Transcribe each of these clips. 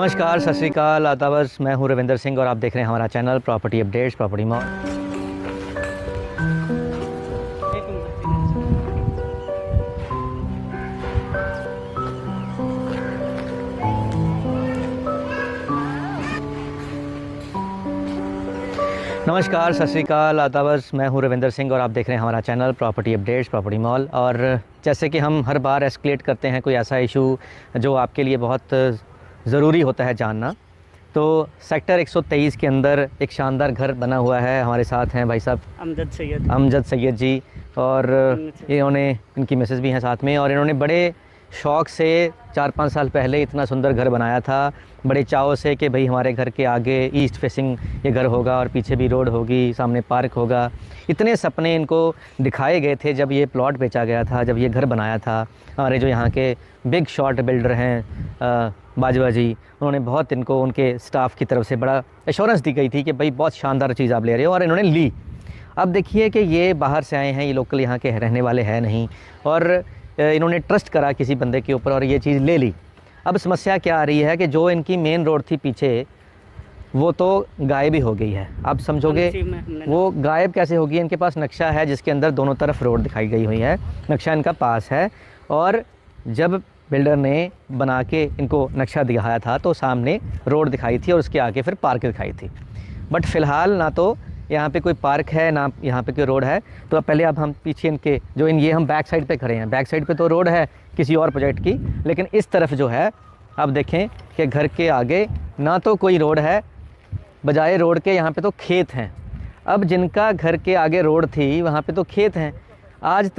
नमस्कार, सत श्री अकाल, आदाब। मैं हूं रविंदर सिंह और आप देख रहे हैं हमारा channel property updates property mall. नमस्कार, सत श्री अकाल, आदाब। मैं हूं रविंदर सिंह और आप देख रहे हैं हमारा channel property updates property mall. और जैसे कि हम हर बार एस्केलेट करते हैं कोई ऐसा इशू जो आपके लिए बहुत ज़रूरी होता है जानना, तो सेक्टर 123 के अंदर एक शानदार घर बना हुआ है। हमारे साथ हैं भाई साहब अमजद सैयद जी, और इन्होंने, इनकी मिसेस भी हैं साथ में, और इन्होंने बड़े शौक़ से 4-5 साल पहले इतना सुंदर घर बनाया था, बड़े चाव से कि भाई हमारे घर के आगे ईस्ट फेसिंग ये घर होगा और पीछे भी रोड होगी, सामने पार्क होगा। इतने सपने इनको दिखाए गए थे जब ये प्लॉट बेचा गया था, जब ये घर बनाया था। हमारे जो यहाँ के बिग शॉट बिल्डर हैं बाजवा जी, उन्होंने बहुत इनको, उनके स्टाफ की तरफ से बड़ा एश्योरेंस दी गई थी कि भाई बहुत शानदार चीज़ आप ले रहे हो, और इन्होंने ली। अब देखिए कि ये बाहर से आए हैं, ये लोकल यहाँ के रहने वाले हैं नहीं, और इन्होंने ट्रस्ट करा किसी बंदे के ऊपर और ये चीज़ ले ली। अब समस्या क्या आ रही है कि जो इनकी मेन रोड थी पीछे, वो तो गायब ही हो गई है। आप समझोगे वो गायब कैसे होगी? इनके पास नक्शा है जिसके अंदर दोनों तरफ रोड दिखाई गई हुई है, नक्शा इनका पास है, और जब बिल्डर ने बना के इनको नक्शा दिखाया था तो सामने रोड दिखाई थी और उसके आगे फिर पार्क दिखाई थी। बट फ़िलहाल ना तो यहाँ पे कोई पार्क है ना यहाँ पे कोई रोड है। तो पहले अब हम पीछे इनके जो ये हम बैक साइड पे खड़े हैं, बैक साइड पे तो रोड है किसी और प्रोजेक्ट की, लेकिन इस तरफ जो है आप देखें कि घर के आगे ना तो कोई रोड है, बजाय रोड के यहाँ पे तो खेत हैं। अब जिनका घर के आगे रोड थी वहाँ पे तो खेत हैं। आज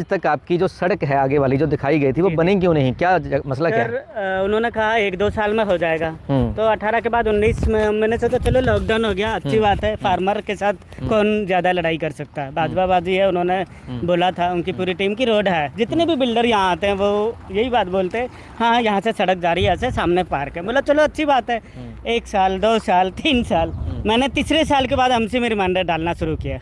तक आपकी जो सड़क है आगे वाली जो दिखाई गई थी वो बनी क्यों नहीं? क्या मसला क्या है? उन्होंने कहा 1-2 साल में हो जाएगा, तो 18 के बाद 19 में मैंने सोचा चलो लॉकडाउन हो गया, अच्छी बात है। फार्मर के साथ कौन ज़्यादा लड़ाई कर सकता है? बाजवाबाजी है, उन्होंने बोला था, उनकी पूरी टीम की रोड है। जितने भी बिल्डर यहाँ आते हैं वो यही बात बोलते हैं, हाँ यहाँ से सड़क जा रही है, ऐसे सामने पार्क है। बोला चलो अच्छी बात है। 1 साल 2 साल 3 साल, मैंने तीसरे साल के बाद हमसे में रिमाइंडर डालना शुरू किया।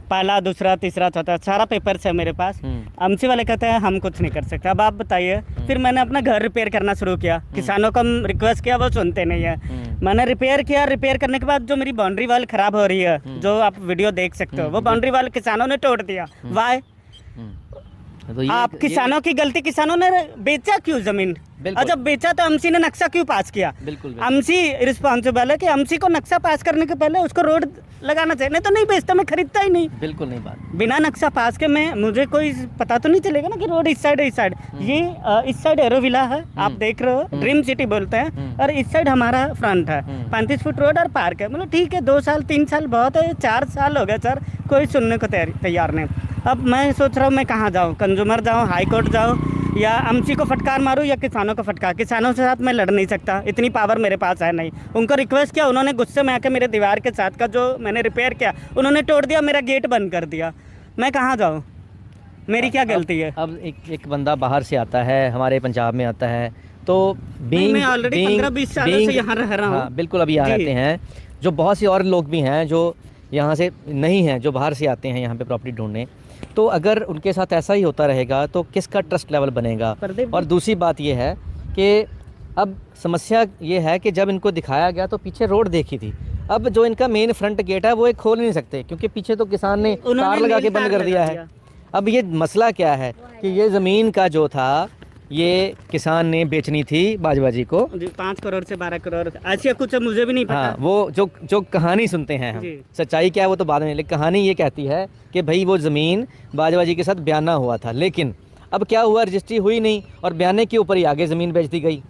पहला, दूसरा, तीसरा, चौथा, सारा पेपर्स है मेरे पास। हमसे वाले कहते हैं हम कुछ नहीं कर सकते, अब आप बताइए। फिर मैंने अपना घर रिपेयर करना शुरू किया। किसानों को रिक्वेस्ट किया, वो सुनते नहीं है। मैंने रिपेयर किया। रिपेयर करने के बाद जो मेरी बाउंड्री वाल खराब हो रही है, जो आप वीडियो देख सकते हो, वो बाउंड्री वाल किसानों ने तोड़ दिया। वाई? तो आप किसानों की गलती, किसानों ने बेचा क्यों जमीन? और जब बेचा तो एमसी ने नक्शा क्यों पास किया? एमसी रिस्पॉन्सिबल है कि एमसी को नक्शा पास करने के पहले उसको रोड लगाना चाहिए, नहीं तो नहीं बेचता, मैं खरीदता ही नहीं। बिल्कुल नहीं बात। बिना नक्शा पास के मुझे कोई पता तो नहीं चलेगा ना कि रोड इस साइड है, इस साइड। ये इस साइड एरोविला है, आप देख रहे हो, ड्रीम सिटी बोलते हैं, और इस साइड हमारा फ्रंट है। 35 फुट रोड और पार्क है। मतलब ठीक है, 2 साल 3 साल बहुत है, 4 साल हो गए सर, कोई सुनने को तैयार नहीं। अब मैं सोच रहा हूँ मैं कहाँ जाऊँ, कंज्यूमर जाऊँ, हाई कोर्ट जाऊँ, या एमसी को फटकार मारूँ, या किसानों को फटकार। किसानों के साथ मैं लड़ नहीं सकता, इतनी पावर मेरे पास है नहीं। उनको रिक्वेस्ट किया, उन्होंने गुस्से में आके मेरे दीवार के साथ का जो मैंने रिपेयर किया उन्होंने तोड़ दिया, मेरा गेट बंद कर दिया। मैं कहाँ जाऊँ? मेरी क्या गलती है? अब एक बंदा बाहर से आता है, हमारे पंजाब में आता है, तो मैं ऑलरेडी 15-20 सालों से यहाँ रह रहा हूँ। बिल्कुल, अभी यहाँ रहते हैं। जो बहुत से और लोग भी हैं जो यहाँ से नहीं हैं, जो बाहर से आते हैं यहाँ पे प्रॉपर्टी ढूंढने, तो अगर उनके साथ ऐसा ही होता रहेगा तो किसका ट्रस्ट लेवल बनेगा? और दूसरी बात ये है कि अब समस्या ये है कि जब इनको दिखाया गया तो पीछे रोड देखी थी। अब जो इनका मेन फ्रंट गेट है वो एक खोल नहीं सकते, क्योंकि पीछे तो किसान ने तार लगा के बंद कर दिया है। अब ये मसला क्या है कि ये ज़मीन का जो था ये किसान ने बेचनी थी बाजवाजी को 5 करोड़ से 12 करोड़, ऐसी कुछ मुझे भी नहीं पता। हाँ, वो जो कहानी सुनते हैं हम, सच्चाई क्या है वो तो बाद में, लेकिन कहानी ये कहती है कि भाई वो ज़मीन बाजवाजी के साथ बयाना हुआ था, लेकिन अब क्या हुआ, रजिस्ट्री हुई नहीं और बयाने के ऊपर ही आगे ज़मीन बेच दी गई।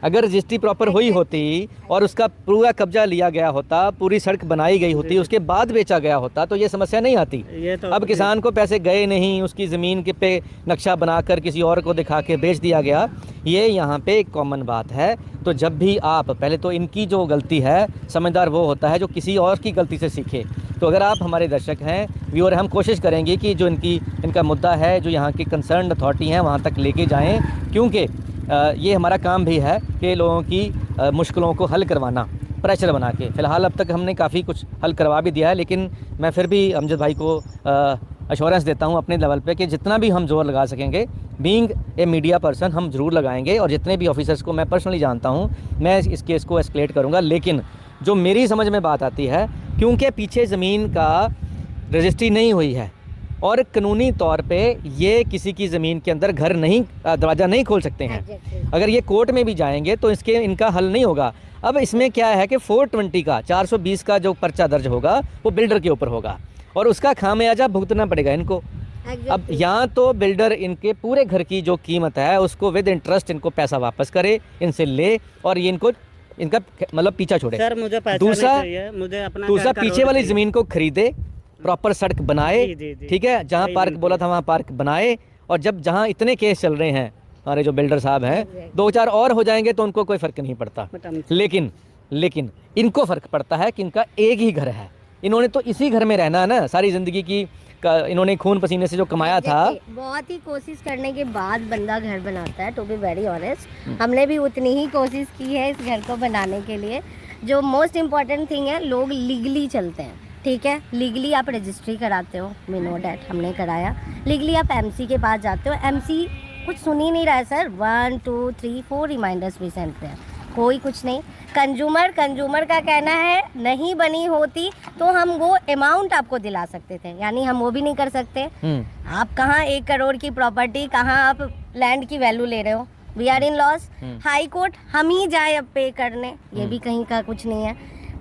अगर रजिस्ट्री प्रॉपर हुई होती और उसका पूरा कब्जा लिया गया होता, पूरी सड़क बनाई गई होती, उसके बाद बेचा गया होता, तो ये समस्या नहीं आती। तो अब किसान को पैसे गए नहीं, उसकी ज़मीन के पे नक्शा बनाकर किसी और को दिखा के बेच दिया गया। ये यहाँ पे एक कॉमन बात है। तो जब भी आप, पहले तो इनकी जो गलती है, समझदार वो होता है जो किसी और की गलती से सीखे। तो अगर आप हमारे दर्शक हैं, व्यूअर, हम कोशिश करेंगे कि जो इनका मुद्दा है, जो यहाँ की कंसर्न अथॉरिटी हैं, वहाँ तक लेके जाएँ, क्योंकि ये हमारा काम भी है कि लोगों की मुश्किलों को हल करवाना, प्रेशर बना के। फ़िलहाल अब तक हमने काफ़ी कुछ हल करवा भी दिया है, लेकिन मैं फिर भी अमजद भाई को अश्योरेंस देता हूँ अपने लेवल पे कि जितना भी हम जोर लगा सकेंगे, बीइंग ए मीडिया पर्सन, हम ज़रूर लगाएंगे। और जितने भी ऑफिसर्स को मैं पर्सनली जानता हूँ, मैं इस केस को एस्केलेट करूँगा। लेकिन जो मेरी समझ में बात आती है, क्योंकि पीछे ज़मीन का रजिस्ट्री नहीं हुई है और कानूनी तौर पे ये किसी की ज़मीन के अंदर घर नहीं, दरवाज़ा नहीं खोल सकते हैं। अगर ये कोर्ट में भी जाएंगे तो इनका हल नहीं होगा। अब इसमें क्या है कि 420 का 420 का जो पर्चा दर्ज होगा वो बिल्डर के ऊपर होगा और उसका खामियाजा भुगतना पड़ेगा इनको। अब यहाँ तो बिल्डर इनके पूरे घर की जो कीमत है उसको विद इंटरेस्ट इनको पैसा वापस करे, इनसे ले और ये इनका मतलब पीछा छोड़े। सर मुझे पैसा दूसरा नहीं चाहिए, मुझे अपना दूसरा घर का पीछे रोड वाली चाहिए। ज़मीन को खरीदे, प्रॉपर सड़क बनाए, जी। ठीक है, जहाँ सही पार्क बिल्कुल। बोला था वहाँ पार्क बनाए। और जहाँ इतने केस चल रहे हैं हमारे जो बिल्डर साहब हैं, 2-4 और हो जाएंगे तो उनको कोई फ़र्क नहीं पड़ता। लेकिन इनको फ़र्क पड़ता है कि इनका एक ही घर है, इन्होंने तो इसी घर में रहना है ना सारी ज़िंदगी की। इन्होंने खून पसीने से जो कमाया था। बहुत ही कोशिश करने के बाद बंदा घर बनाता है, टू बी वेरी ऑनेस्ट। हमने भी उतनी ही कोशिश की है इस घर को बनाने के लिए। जो मोस्ट इम्पॉर्टेंट थिंग है, लोग लीगली चलते हैं, ठीक है। लीगली आप रजिस्ट्री कराते हो, वी नो डैट, हमने कराया। लीगली आप एमसी के पास जाते हो, एमसी कुछ सुन ही नहीं रहा है सर। 1 2 3 4 रिमाइंडर्स भी सेंड पे हैं, कोई कुछ नहीं। कंज्यूमर का कहना है नहीं बनी होती तो हम वो अमाउंट आपको दिला सकते थे, यानी हम वो भी नहीं कर सकते। आप कहाँ 1 करोड़ की प्रॉपर्टी, कहाँ आप लैंड की वैल्यू ले रहे हो। We are in loss. High court हम ही जाए अब पे करने, ये भी कहीं का कुछ नहीं है।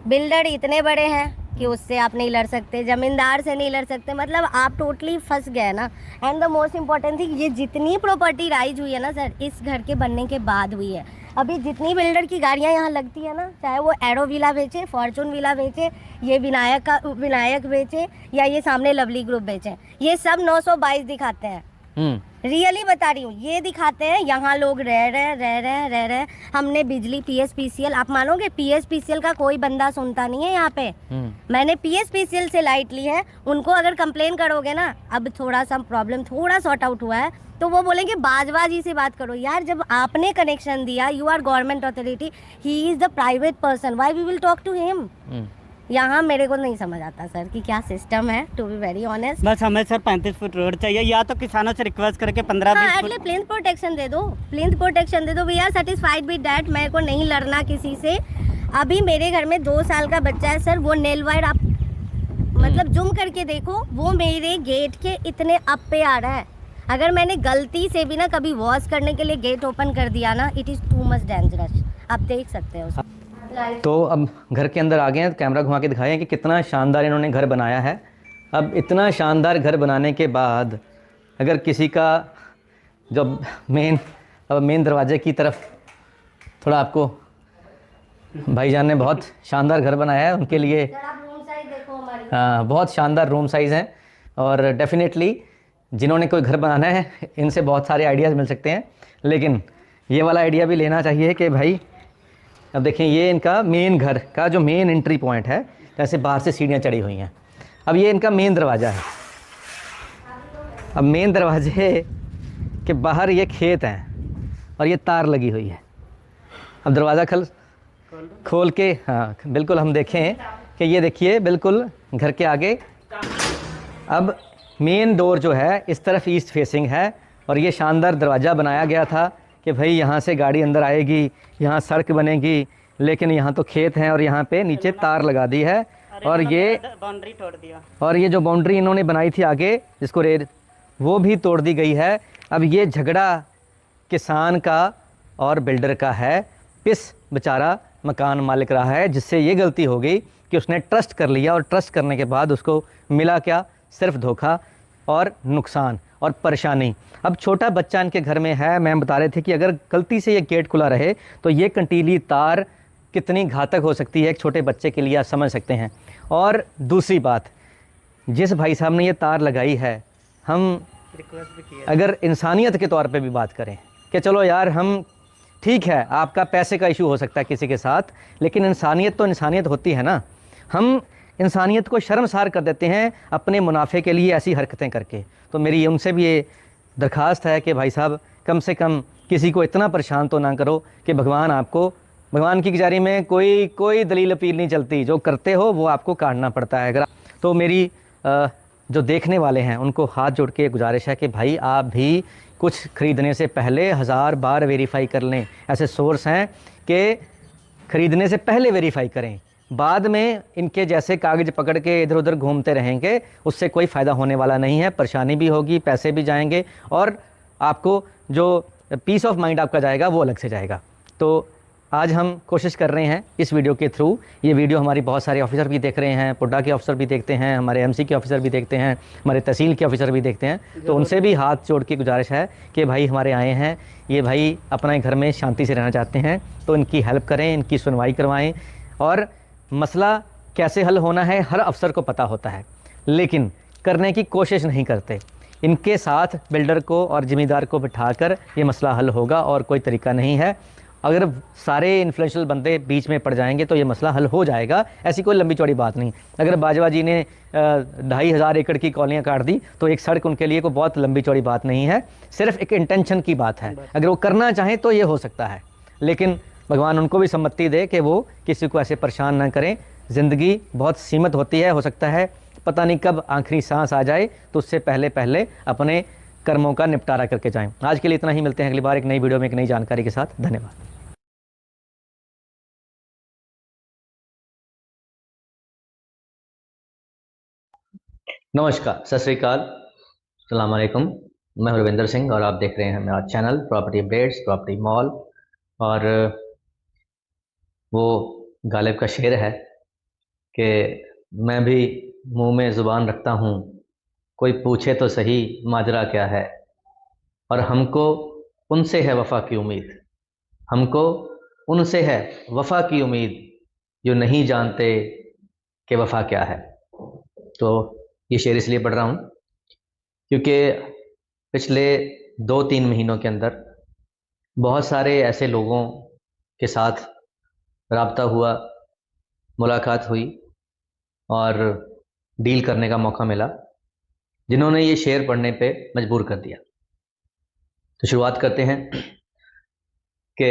बिल्डर इतने बड़े हैं कि उससे आप नहीं लड़ सकते, जमींदार से नहीं लड़ सकते, मतलब आप टोटली फंस गए ना। And the most important thing, ये जितनी प्रॉपर्टी राइज हुई है ना सर, इस घर के बनने के बाद हुई है। अभी जितनी बिल्डर की गाड़ियाँ यहाँ लगती है ना, चाहे वो एरो विला बेचे, फॉर्चून विला बेचे, ये विनायक बेचे या ये सामने लवली ग्रुप बेचे, ये सब 922 दिखाते हैं। रियली बता रही हूँ, ये दिखाते हैं यहाँ लोग रह रहे हैं। हमने बिजली PSPCL, आप मानोगे PSPCL का कोई बंदा सुनता नहीं है यहाँ पे। मैंने PSPCL से लाइट ली है, उनको अगर कंप्लेन करोगे ना, अब थोड़ा सा प्रॉब्लम थोड़ा सॉर्ट आउट हुआ है तो वो बोलेंगे बाजवाजी से बात करो। यार जब आपने कनेक्शन दिया, you are government authority, he is the private person, why we will talk to him. यहाँ मेरे को नहीं समझ आता सर कि क्या सिस्टम है, टू बी वेरी ऑनेस्ट। बस हमें सर 35 फुट रोड चाहिए, या तो किसानों से रिक्वेस्ट करके 15-20 फुट। प्लिंथ प्रोटेक्शन दे दो, प्लिंथ प्रोटेक्शन दे दो। We are satisfied with that. मेरे को नहीं लड़ना किसी से। अभी मेरे घर में 2 साल का बच्चा है सर, वो नेल वायर आप मतलब जूम करके देखो, वो मेरे गेट के इतने अप पे आ रहा है। अगर मैंने गलती से भी ना कभी वॉश करने के लिए गेट ओपन कर दिया ना, it is too much dangerous. आप देख सकते हो। तो अब घर के अंदर आ गए हैं, कैमरा घुमा के दिखाएं कि कितना शानदार इन्होंने घर बनाया है। अब इतना शानदार घर बनाने के बाद अगर किसी का जब मेन दरवाजे की तरफ थोड़ा आपको भाईजान ने बहुत शानदार घर बनाया है उनके लिए। हाँ, बहुत शानदार रूम साइज़ हैं और डेफिनेटली जिन्होंने कोई घर बनाना है इनसे बहुत सारे आइडियाज़ मिल सकते हैं। लेकिन ये वाला आइडिया भी लेना चाहिए कि भाई अब देखें, ये इनका मेन घर का जो मेन एंट्री पॉइंट है, जैसे बाहर से सीढ़ियाँ चढ़ी हुई हैं। अब ये इनका मेन दरवाज़ा है। अब मेन दरवाजे के बाहर ये खेत हैं और ये तार लगी हुई है। अब दरवाज़ा खोल के हाँ बिल्कुल हम देखें कि ये देखिए बिल्कुल घर के आगे। अब मेन डोर जो है इस तरफ ईस्ट फेसिंग है और ये शानदार दरवाज़ा बनाया गया था कि भाई यहाँ से गाड़ी अंदर आएगी, यहाँ सड़क बनेगी, लेकिन यहाँ तो खेत हैं और यहाँ पे नीचे तार लगा दी है। और ये बाउंड्री तोड़ दिया, और ये जो बाउंड्री इन्होंने बनाई थी आगे जिसको रेड, वो भी तोड़ दी गई है। अब ये झगड़ा किसान का और बिल्डर का है। पिस बेचारा मकान मालिक रहा है जिससे ये गलती हो गई कि उसने ट्रस्ट कर लिया और ट्रस्ट करने के बाद उसको मिला क्या, सिर्फ धोखा और नुकसान और परेशानी। अब छोटा बच्चा इनके घर में है, मैम बता रहे थे कि अगर गलती से ये गेट खुला रहे तो ये कंटीली तार कितनी घातक हो सकती है एक छोटे बच्चे के लिए, आप समझ सकते हैं। और दूसरी बात, जिस भाई साहब ने ये तार लगाई है, हम अगर इंसानियत के तौर पे भी बात करें कि चलो यार हम ठीक है आपका पैसे का इशू हो सकता है किसी के साथ, लेकिन इंसानियत तो इंसानियत होती है ना। हम इंसानियत को शर्मसार कर देते हैं अपने मुनाफे के लिए ऐसी हरकतें करके। तो मेरी उनसे भी ये दरख्वास्त है कि भाई साहब कम से कम किसी को इतना परेशान तो ना करो कि भगवान की गुजारी में कोई दलील अपील नहीं चलती, जो करते हो वो आपको काटना पड़ता है। अगर तो मेरी जो देखने वाले हैं उनको हाथ जोड़ के गुजारिश है कि भाई आप भी कुछ ख़रीदने से पहले 1000 बार वेरीफ़ाई कर लें। ऐसे सोर्स हैं कि ख़रीदने से पहले वेरीफ़ाई करें, बाद में इनके जैसे कागज़ पकड़ के इधर उधर घूमते रहेंगे, उससे कोई फ़ायदा होने वाला नहीं है। परेशानी भी होगी, पैसे भी जाएंगे और आपको जो पीस ऑफ माइंड आपका जाएगा वो अलग से जाएगा। तो आज हम कोशिश कर रहे हैं इस वीडियो के थ्रू, ये वीडियो हमारी बहुत सारे ऑफिसर भी देख रहे हैं, पुड्डा के ऑफिसर भी देखते हैं, हमारे एमसी के ऑफिसर भी देखते हैं, हमारे तहसील के ऑफिसर भी देखते हैं, तो उनसे भी हाथ जोड़ के गुजारिश है कि भाई हमारे आए हैं, ये भाई अपने घर में शांति से रहना चाहते हैं, तो इनकी हेल्प करें, इनकी सुनवाई करवाएँ। और मसला कैसे हल होना है हर अफसर को पता होता है, लेकिन करने की कोशिश नहीं करते। इनके साथ बिल्डर को और ज़िम्मेदार को बिठाकर ये मसला हल होगा और कोई तरीका नहीं है। अगर सारे इन्फ्लुएंशियल बंदे बीच में पड़ जाएंगे तो ये मसला हल हो जाएगा, ऐसी कोई लंबी चौड़ी बात नहीं। अगर बाजवा जी ने 2500 एकड़ की कॉलोनियाँ काट दी तो एक सड़क उनके लिए कोई बहुत लंबी चौड़ी बात नहीं है, सिर्फ एक इंटेंशन की बात है। अगर वो करना चाहें तो ये हो सकता है, लेकिन भगवान उनको भी सम्मति दे कि वो किसी को ऐसे परेशान ना करें। ज़िंदगी बहुत सीमित होती है, हो सकता है पता नहीं कब आखिरी सांस आ जाए, तो उससे पहले पहले अपने कर्मों का निपटारा करके जाएं। आज के लिए इतना ही, मिलते हैं अगली बार एक नई वीडियो में एक नई जानकारी के साथ। धन्यवाद। नमस्कार, सत श्री अकाल, अस्सलाम वालेकुम। मैं हूं रविंदर सिंह और आप देख रहे हैं मेरा channel property updates, property mall. और वो गालिब का शेर है कि मैं भी मुंह में ज़ुबान रखता हूँ, कोई पूछे तो सही माजरा क्या है। और हमको उनसे है वफ़ा की उम्मीद, हमको उनसे है वफ़ा की उम्मीद, जो नहीं जानते कि वफ़ा क्या है। तो ये शेर इसलिए पढ़ रहा हूँ क्योंकि पिछले 2-3 महीनों के अंदर बहुत सारे ऐसे लोगों के साथ राब्ता हुआ, मुलाकात हुई और डील करने का मौका मिला, जिन्होंने ये शेर पढ़ने पे मजबूर कर दिया। तो शुरुआत करते हैं कि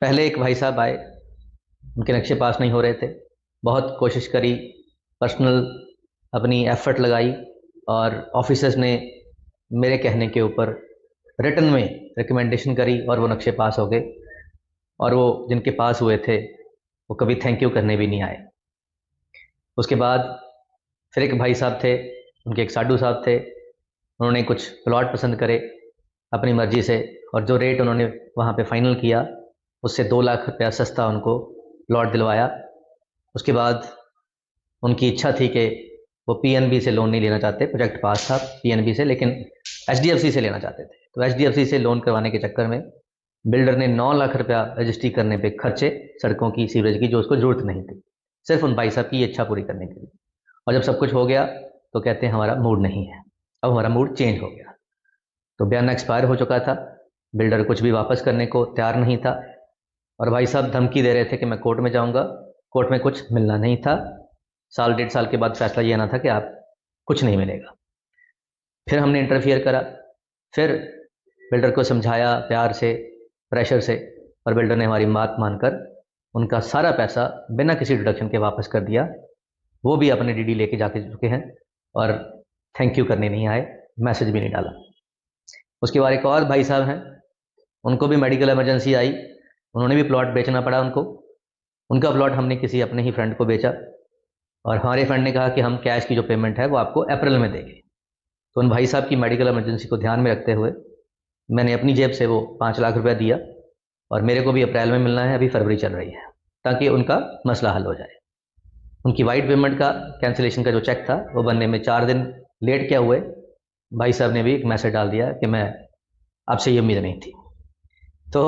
पहले एक भाई साहब आए, उनके नक्शे पास नहीं हो रहे थे, बहुत कोशिश करी, पर्सनल अपनी एफर्ट लगाई और ऑफिसर्स ने मेरे कहने के ऊपर रिटन में रिकमेंडेशन करी और वो नक्शे पास हो गए। और वो जिनके पास हुए थे वो कभी थैंक यू करने भी नहीं आए। उसके बाद फिर एक भाई साहब थे, उनके एक साडू साहब थे, उन्होंने कुछ प्लॉट पसंद करे अपनी मर्ज़ी से, और जो रेट उन्होंने वहाँ पे फाइनल किया उससे 2 लाख रुपया सस्ता उनको प्लॉट दिलवाया। उसके बाद उनकी इच्छा थी कि वो पीएनबी से लोन नहीं लेना चाहते, प्रोजेक्ट पास था पीएनबी से, लेकिन एचडीएफसी से लेना चाहते थे। तो एचडीएफसी से लोन करवाने के चक्कर में बिल्डर ने 9 लाख रुपया रजिस्ट्री करने पे खर्चे, सड़कों की, सीवरेज की, जो उसको ज़रूरत नहीं थी, सिर्फ उन भाई साहब की इच्छा पूरी करने के लिए। और जब सब कुछ हो गया तो कहते हैं हमारा मूड नहीं है, अब हमारा मूड चेंज हो गया। तो बयाना एक्सपायर हो चुका था, बिल्डर कुछ भी वापस करने को तैयार नहीं था, और भाई साहब धमकी दे रहे थे कि मैं कोर्ट में जाऊँगा। कोर्ट में कुछ मिलना नहीं था, 1-1.5 साल के बाद फैसला ये आना था कि आप कुछ नहीं मिलेगा। फिर हमने इंटरफियर करा, फिर बिल्डर को समझाया प्यार से, प्रेशर से, और बिल्डर ने हमारी बात मानकर उनका सारा पैसा बिना किसी डिडक्शन के वापस कर दिया। वो भी अपने डीडी लेके जाके चुके हैं और थैंक यू करने नहीं आए, मैसेज भी नहीं डाला। उसके बाद एक और भाई साहब हैं, उनको भी मेडिकल इमरजेंसी आई, उन्होंने भी प्लॉट बेचना पड़ा उनको। उनका प्लॉट हमने किसी अपने ही फ्रेंड को बेचा और हमारे फ्रेंड ने कहा कि हम कैश की जो पेमेंट है वो आपको अप्रैल में देंगे। तो उन भाई साहब की मेडिकल इमरजेंसी को ध्यान में रखते हुए मैंने अपनी जेब से वो 5 लाख रुपया दिया, और मेरे को भी अप्रैल में मिलना है, अभी फरवरी चल रही है, ताकि उनका मसला हल हो जाए। उनकी वाइट पेमेंट का कैंसिलेशन का जो चेक था वो बनने में 4 दिन लेट क्या हुए, भाई साहब ने भी एक मैसेज डाल दिया कि मैं आपसे ये उम्मीद नहीं थी। तो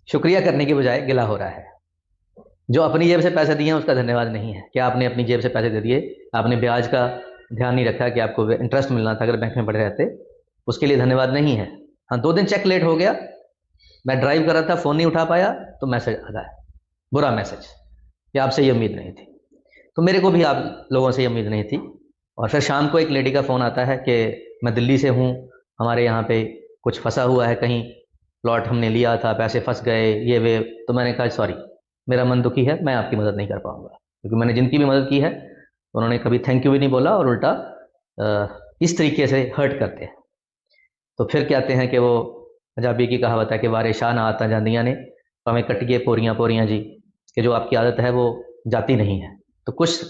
शुक्रिया करने की बजाय गिला हो रहा है। जो अपनी जेब से पैसे दिए हैं उसका धन्यवाद नहीं है। क्या आपने अपनी जेब से पैसे दे दिए, आपने ब्याज का ध्यान नहीं रखा कि आपको इंटरेस्ट मिलना था अगर बैंक में पड़े रहते, उसके लिए धन्यवाद नहीं है। हाँ, 2 दिन चेक लेट हो गया, मैं ड्राइव कर रहा था, फ़ोन नहीं उठा पाया, तो मैसेज आ गया, बुरा मैसेज कि आपसे ये उम्मीद नहीं थी। तो मेरे को भी आप लोगों से ये उम्मीद नहीं थी। और फिर शाम को एक लेडी का फ़ोन आता है कि मैं दिल्ली से हूँ, हमारे यहाँ पे कुछ फंसा हुआ है कहीं, प्लॉट हमने लिया था, पैसे फंस गए, ये वे। तो मैंने कहा सॉरी, मेरा मन दुखी है, मैं आपकी मदद नहीं कर पाऊँगा, क्योंकि मैंने जिनकी भी मदद की है उन्होंने कभी थैंक यू भी नहीं बोला और उल्टा इस तरीके से हर्ट करते हैं। तो फिर कहते हैं कि वो पंजाबी की कहावत है कि वारे शाह ना आता जांदियाँ ने भावें कटिए पोरियाँ पोरियाँ जी, कि जो आपकी आदत है वो जाती नहीं है। तो कुछ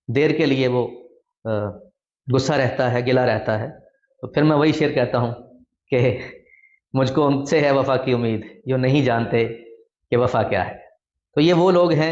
देर के लिए वो गुस्सा रहता है, गिला रहता है। तो फिर मैं वही शेर कहता हूँ कि मुझको उनसे है वफ़ा की उम्मीद जो नहीं जानते कि वफ़ा क्या है। तो ये वो लोग हैं